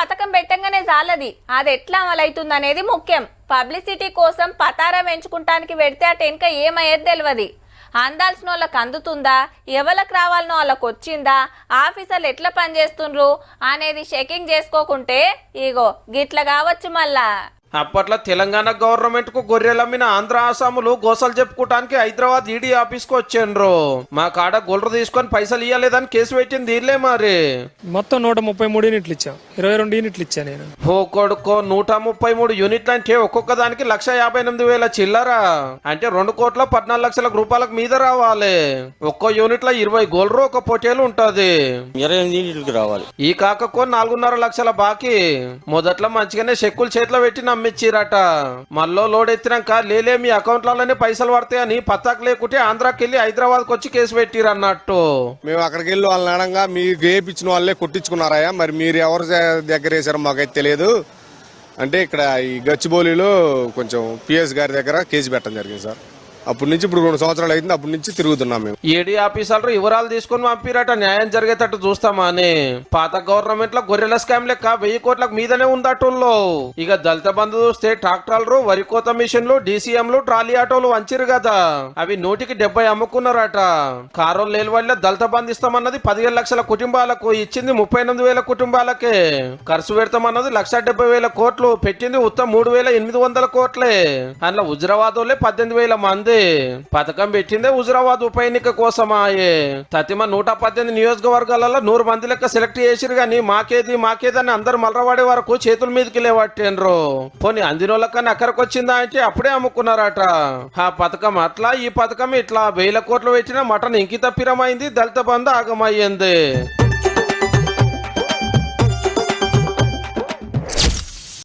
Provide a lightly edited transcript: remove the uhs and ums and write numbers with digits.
పథకం పెట్టంగానే చాలది, అది ఎట్లా అమలవుతుంది అనేది ముఖ్యం. పబ్లిసిటీ కోసం పతారం ఎంచుకుంటానికి పెడితే అటు వెనుక ఏమయ్యేది తెలియదు. అందాల్సిన వాళ్ళకి అందుతుందా, ఎవరికి రావాలనో వాళ్ళకి వచ్చిందా, ఆఫీసర్లు ఎట్లా పనిచేస్తుండ్రు అనేది చెకింగ్ చేసుకోకుంటే ఇగో గిట్ల కావచ్చు మళ్ళా. అప్పట్లో తెలంగాణ గవర్నమెంట్ కు గొర్రెలమ్మిన ఆంధ్ర ఆసాములు గోసలు చెప్పుకోవటానికి హైదరాబాద్ ఈడీ ఆఫీస్ కు వచ్చిండ్రు. మా కాడ గొర్రెలు తీసుకొని పైసలు ఇవ్వలేదని కేసు పెట్టింది దీనిలే మరి. మొత్తం 133 యూనిట్లు ఇచ్చా, 22 యూనిట్లు ఇచ్చా నేను. ఓ కొడుకో 133 యూనిట్లు అంటే ఒక్కొక్క దానికి 1,58,000 చిల్లర. అంటే 2,14,00,000 రూపాయలకు మీద రావాలి. ఒక్కో యూనిట్ లో 20 గోల్రు, ఒక పొటేలు ఉంటది. 28 యూనిట్లకు రావాలి. ఈ కాకకో 4.5 లక్షల బాకీ. మొదట్లో మంచిగానే చెక్కులు చేతిలో పెట్టి నమ్మిచ్చిరట. మళ్ళీ లోడ్ ఎత్తినాక లేలే మీ అకౌంట్లలోనే పైసలు పడతాయని పత్తాకు లేకుంటే ఆంధ్రాకి వెళ్ళి హైదరాబాద్ కు వచ్చి కేసు పెట్టిరు అన్నట్టు. మేము అక్కడికి వెళ్ళి వాళ్ళని అనగా మీకు వేయించిన వాళ్ళే కొట్టించుకున్నారాయా, మరి మీరు ఎవరి దగ్గర వేసారో మాకైతే తెలియదు అంటే ఇక్కడ ఈ గచ్చిబౌలిలో కొంచెం పిఎస్ గారి దగ్గర కేసు పెట్టడం జరిగింది సార్. అప్పటి నుంచి ఇప్పుడు 2 సంవత్సరాలు అయింది, అప్పటి నుంచి తిరుగుతున్నాం మేము. ఏడీ ఆఫీసర్లు వివరాలు తీసుకుని పంపిరట న్యాయం జరిగేటట్టు చూస్తామా అని. పాత గవర్నమెంట్ లో గొర్రెల స్కామ్ లెక్క 1000 కోట్లకు మీదనే ఉందటోళ్ళు. ఇక దళిత బంధు చూస్తే ట్రాక్టర్లు, వరి కోత మిషన్లు, డీసీఎంలు, ట్రాలీ ఆటోలు వంచిరు కదా, అవి 170 అమ్ముకున్నారట. కారోలు లేని వల్ల దళిత బంధు ఇస్తామన్నది 17 లక్షల కుటుంబాలకు, ఇచ్చింది 38,000 కుటుంబాలకే. ఖర్చు పెడతామన్నది 1,70,000 కోట్లు, పెట్టింది ఉత్తమ 3,800 కోట్లే. అందులో హుజరాబాద్ 18,000 మంది. పథకం పెట్టిందే హుజరాబాద్ ఉప ఎన్నిక కోసమాయే. తతిమ 118 నియోజకవర్గాలలో 100 మంది లెక్క సెలెక్ట్ చేసిరు గాని మాకేది అని అందరు మలరవాడే వరకు చేతుల మీదకి లేవట్టేండ్రు. పోనీ అందినోళ్ళకన్నా అక్కడికి వచ్చిందా అంటే అప్పుడే అమ్ముకున్నారట. ఆ పథకం అట్లా, ఈ పథకం ఇట్లా 1000 కోట్లు పెట్టిన మటన్ ఇంకిత పిరమైంది, దళిత బంధు ఆగమయ్యింది.